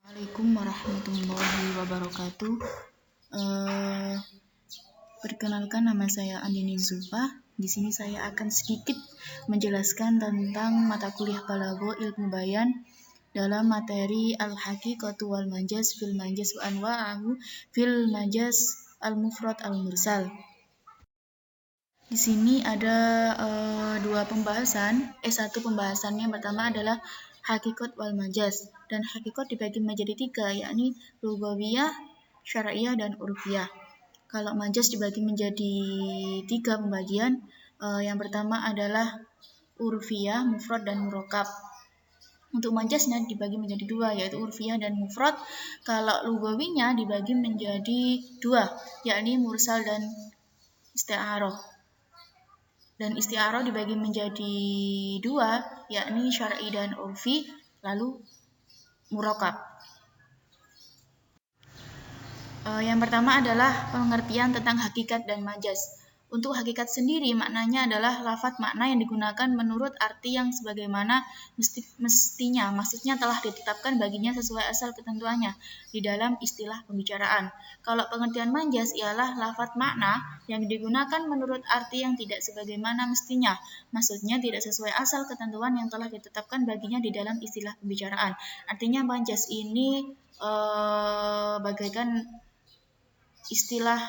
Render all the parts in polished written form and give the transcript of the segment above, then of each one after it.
Assalamualaikum warahmatullahi wabarakatuh. Perkenalkan, nama saya Andini Zulfa. Di sini saya akan sedikit menjelaskan tentang mata kuliah Balagho Ilmu Bayan dalam materi Al-Haqiqatu wal Majaz fil Majaz wa Anwa'ahu fil Majaz Al-Mufrad Al-Mursal. Di sini ada dua pembahasan. Satu pembahasannya yang pertama adalah hakikat wal majaz, dan hakikat dibagi menjadi tiga, yakni lugawiyah, syar'iyah, dan urfiyah. Kalau majaz dibagi menjadi tiga pembagian. Yang pertama adalah urfiyah, mufrad, dan murokab. Untuk majaznya dibagi menjadi dua, yaitu urfiyah dan mufrad. Kalau lugawinya dibagi menjadi dua, yakni mursal dan isti'arah. Dan isti'arah dibagi menjadi dua, yakni syar'i dan urfi, lalu murokab. Yang pertama adalah pengertian tentang hakikat dan majaz. Untuk hakikat sendiri maknanya adalah lafadz makna yang digunakan menurut arti yang sebagaimana mestinya, maksudnya telah ditetapkan baginya sesuai asal ketentuannya di dalam istilah pembicaraan. Kalau pengertian majaz ialah lafadz makna yang digunakan menurut arti yang tidak sebagaimana mestinya, maksudnya tidak sesuai asal ketentuan yang telah ditetapkan baginya di dalam istilah pembicaraan. Artinya majaz ini bagaikan istilah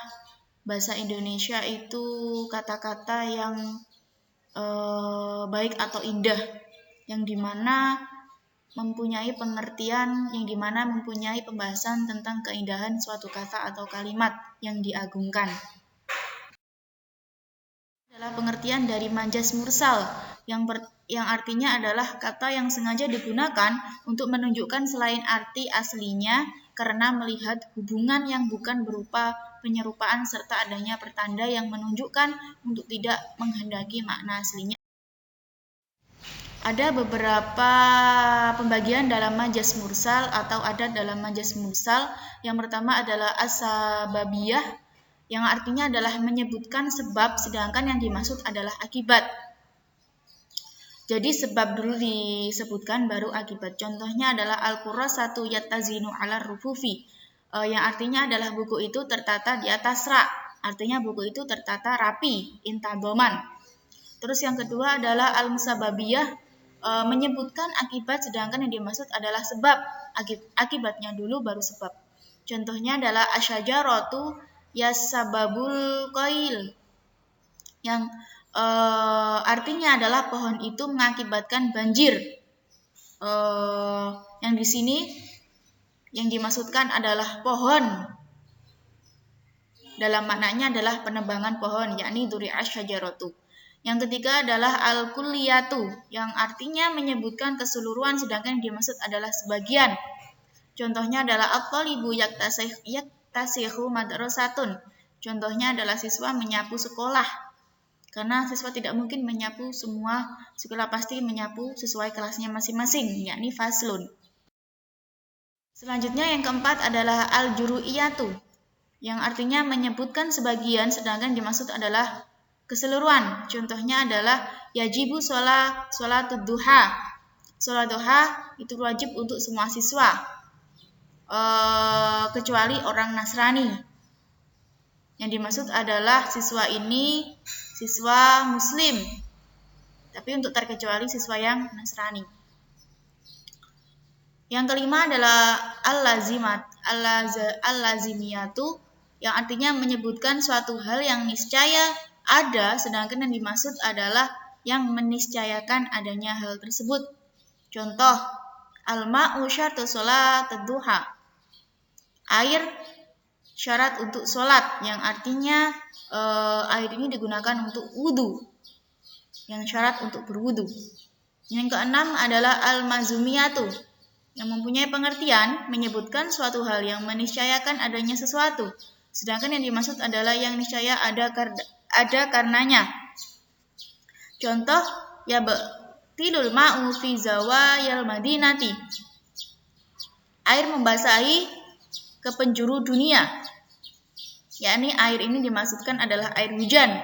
bahasa Indonesia itu kata-kata yang baik atau indah, yang dimana mempunyai pengertian, yang dimana mempunyai pembahasan tentang keindahan suatu kata atau kalimat yang diagungkan. Adalah pengertian dari majaz mursal, yang artinya adalah kata yang sengaja digunakan untuk menunjukkan selain arti aslinya karena melihat hubungan yang bukan berupa penyerupaan serta adanya pertanda yang menunjukkan untuk tidak menghendaki makna aslinya. Ada beberapa pembagian dalam majaz mursal atau adat dalam majaz mursal. Yang pertama adalah as-sababiyah, yang artinya adalah menyebutkan sebab sedangkan yang dimaksud adalah akibat. Jadi sebab dulu disebutkan baru akibat. Contohnya adalah Al-Qurrasatu yattazinu 'ala rufufi, yang artinya adalah buku itu tertata di atas rak. Artinya buku itu tertata rapi, intadoman. Terus yang kedua adalah Al-Musababiyah, menyebutkan akibat sedangkan yang dimaksud adalah sebab. Akibatnya dulu baru sebab. Contohnya adalah asyajaratu yasababul qail, yang artinya adalah pohon itu mengakibatkan banjir. Yang di sini yang dimaksudkan adalah pohon. Dalam maknanya adalah penebangan pohon, yakni duri'ash syajaratu. Yang ketiga adalah al-kulliyatu, yang artinya menyebutkan keseluruhan sedangkan yang dimaksud adalah sebagian. Contohnya adalah at-thalibu yaktasihu madrasatun. Contohnya adalah siswa menyapu sekolah. Karena siswa tidak mungkin menyapu semua sekolah, pasti menyapu sesuai kelasnya masing-masing, yakni faslun. Selanjutnya yang keempat adalah al-juru'iyatu, yang artinya menyebutkan sebagian sedangkan dimaksud adalah keseluruhan. Contohnya adalah yajibu sholatud duha. Sholat duha itu wajib untuk semua siswa, kecuali orang Nasrani. Yang dimaksud adalah siswa ini siswa muslim, tapi untuk terkecuali siswa yang Nasrani. Yang kelima adalah al-lazimiyatu, yang artinya menyebutkan suatu hal yang niscaya ada sedangkan yang dimaksud adalah yang meniscayakan adanya hal tersebut. Contoh, al-ma'u syartu sholatud duha, air syarat untuk sholat, yang artinya air ini digunakan untuk wudhu, yang syarat untuk berwudhu. Yang keenam adalah al-mazumiyatu, yang mempunyai pengertian menyebutkan suatu hal yang meniscayakan adanya sesuatu, sedangkan yang dimaksud adalah yang niscaya ada karenanya. Contoh, yabtilul ma'u fi zawayal madinati, air membasahi ke penjuru dunia, yakni air ini dimaksudkan adalah air hujan.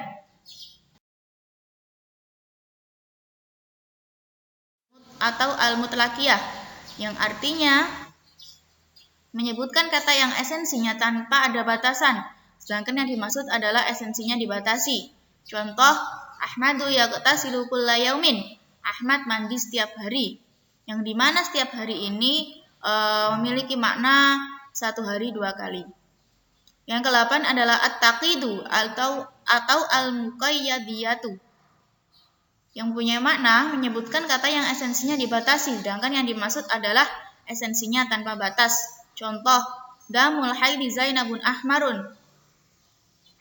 Atau al-mutlaqiyah, yang artinya menyebutkan kata yang esensinya tanpa ada batasan, sedangkan yang dimaksud adalah esensinya dibatasi. Contoh, Ahmadu yaghtasilu kulla yaumin. Ahmad mandi setiap hari. Yang dimana setiap hari ini memiliki makna satu hari 2 kali. Yang ke-8 adalah at-taqidu atau al-muqayyadiyatu. Yang punya makna menyebutkan kata yang esensinya dibatasi, sedangkan yang dimaksud adalah esensinya tanpa batas. Contoh, damul haidi Zainabun ahmarun.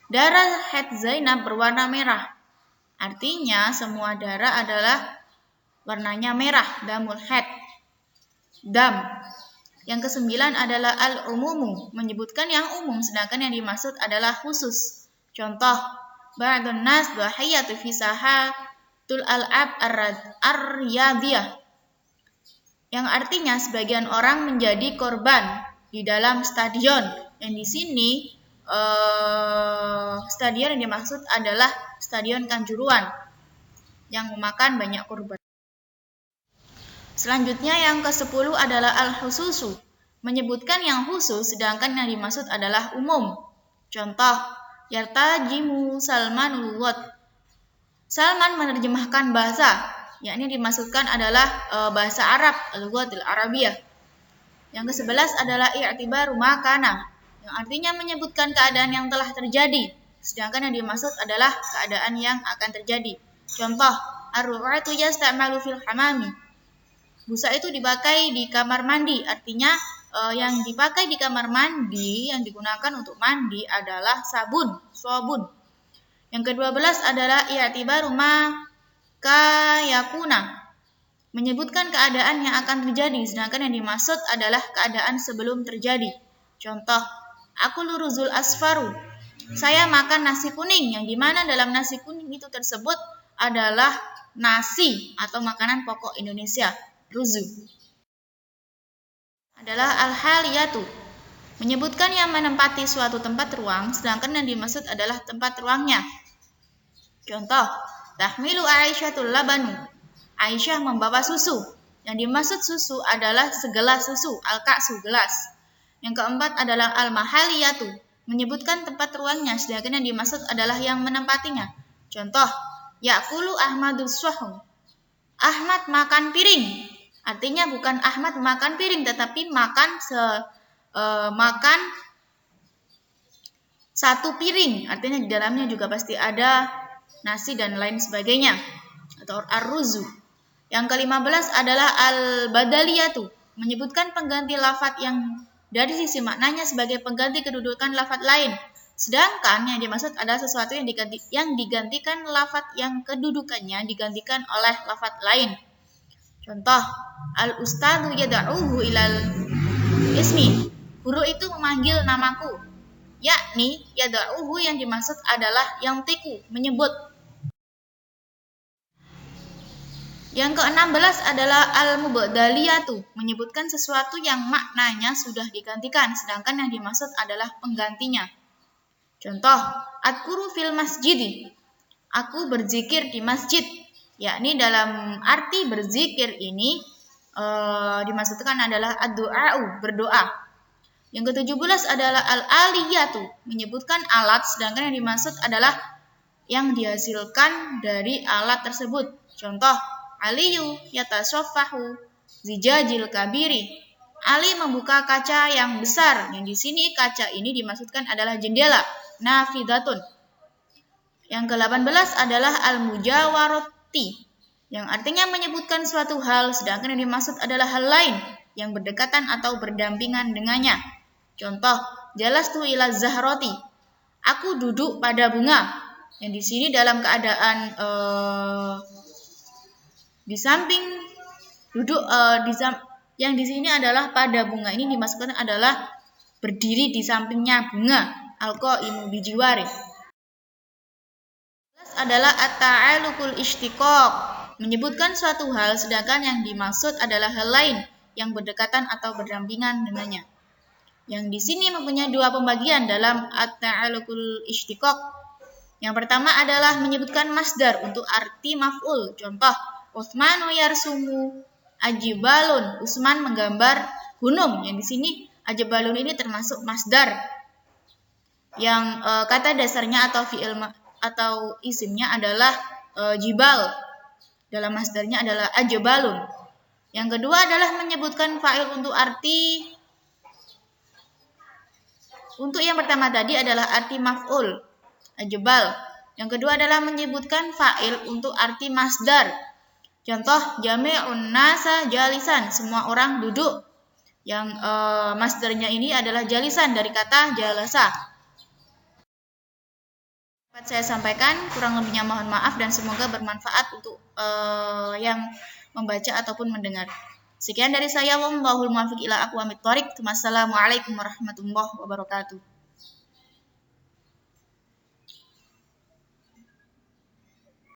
Darah haid Zainab berwarna merah. Artinya semua darah adalah warnanya merah, damul haid. Dam. Yang ke-9 adalah al-umumu, menyebutkan yang umum sedangkan yang dimaksud adalah khusus. Contoh, ba'dun nas dhahiyatu fi sahatul al'ab ar-riyadiyah. Yang artinya sebagian orang menjadi korban di dalam stadion. Yang di sini stadion yang dimaksud adalah stadion Kanjuruhan yang memakan banyak korban. Selanjutnya yang ke-10 adalah al-khususu, menyebutkan yang khusus sedangkan yang dimaksud adalah umum. Contoh, yartajimu Salmanul Wad. Salman menerjemahkan bahasa, yakni dimaksudkan adalah bahasa Arab, al-Wadil Arabiyah. Yang ke-11 adalah i'tibaru makana, yang artinya menyebutkan keadaan yang telah terjadi, sedangkan yang dimaksud adalah keadaan yang akan terjadi. Contoh, ar-ru'atu yasta'malu fil hamami. Busa itu dipakai di kamar mandi, artinya yang dipakai di kamar mandi yang digunakan untuk mandi adalah sabun. Yang ke-12 adalah i'tibaru ma kayakuna, menyebutkan keadaan yang akan terjadi, sedangkan yang dimaksud adalah keadaan sebelum terjadi. Contoh, aku luruzul asfaru, saya makan nasi kuning, yang dimana dalam nasi kuning itu tersebut adalah nasi atau makanan pokok Indonesia, ruzu. Adalah al-haliyatu, menyebutkan yang menempati suatu tempat ruang, sedangkan yang dimaksud adalah tempat ruangnya. Contoh, tahmilu Aisyhatul labanu, Aisyah membawa susu. Yang dimaksud susu adalah segelas susu, al-ka'su, gelas. Yang keempat adalah al-mahaliyatu, menyebutkan tempat ruangnya, sedangkan yang dimaksud adalah yang menempatinya. Contoh, ya'kulu Ahmadu swahum, Ahmad makan piring. Artinya bukan Ahmad makan piring, tetapi makan satu piring. Artinya di dalamnya juga pasti ada nasi dan lain sebagainya, atau ar-ruzu. Yang ke-15 adalah al-badaliyatu, menyebutkan pengganti lafadz yang dari sisi maknanya sebagai pengganti kedudukan lafadz lain. Sedangkan yang dimaksud adalah sesuatu yang digantikan lafadz yang kedudukannya digantikan oleh lafadz lain. Contoh, al-ustadzu yad'uhu ilal ismi, guru itu memanggil namaku. Yakni yad'uhu yang dimaksud adalah yang tiku, menyebut. Yang ke-16 adalah al-mubdaliyatu, menyebutkan sesuatu yang maknanya sudah digantikan, sedangkan yang dimaksud adalah penggantinya. Contoh, adkuru fil masjidi, aku berzikir di masjid. Yakni dalam arti berzikir ini dimaksudkan adalah ad-du'a'u, berdoa. Yang ke-17 adalah al-aliyatu, menyebutkan alat, sedangkan yang dimaksud adalah yang dihasilkan dari alat tersebut. Contoh, Aliyu yatasoffahu zijajil kabiri, Ali membuka kaca yang besar. Yang di sini kaca ini dimaksudkan adalah jendela, nafidatun. Yang ke-18 adalah al-mujawarati, yang artinya menyebutkan suatu hal, sedangkan yang dimaksud adalah hal lain yang berdekatan atau berdampingan dengannya. Contoh, jalastu ila zahroti, aku duduk pada bunga. Yang di sini dalam keadaan di samping duduk yang di sini adalah pada bunga ini dimaksudkan adalah berdiri di sampingnya bunga, al-qaimu bijiwari. Adalah at-ta'alluqul ishtiqaq, menyebutkan suatu hal sedangkan yang dimaksud adalah hal lain yang berdekatan atau berdampingan dengannya. Yang di sini mempunyai dua pembagian dalam at-ta'alluqul ishtiqaq. Yang pertama adalah menyebutkan masdar untuk arti maf'ul. Contoh, Utsmanu yarsumu ajibalun, Utsman menggambar gunung. Yang di sini Ajbalun ini termasuk masdar yang kata dasarnya atau fi'il atau isimnya adalah jibal. Dalam masdarnya adalah ajbalun. Yang kedua adalah menyebutkan fa'il untuk yang pertama tadi adalah arti maf'ul, ajbal. Yang kedua adalah menyebutkan fa'il untuk arti masdar. Contoh, jami'un nasa jalisan, semua orang duduk. Yang masdarnya ini adalah jalisan dari kata jalasa. Dapat saya sampaikan, kurang lebihnya mohon maaf dan semoga bermanfaat untuk yang membaca ataupun mendengar. Sekian dari saya, wallahul muwaffiq ila aqwamit thoriq. Wassalamualaikum warahmatullahi wabarakatuh.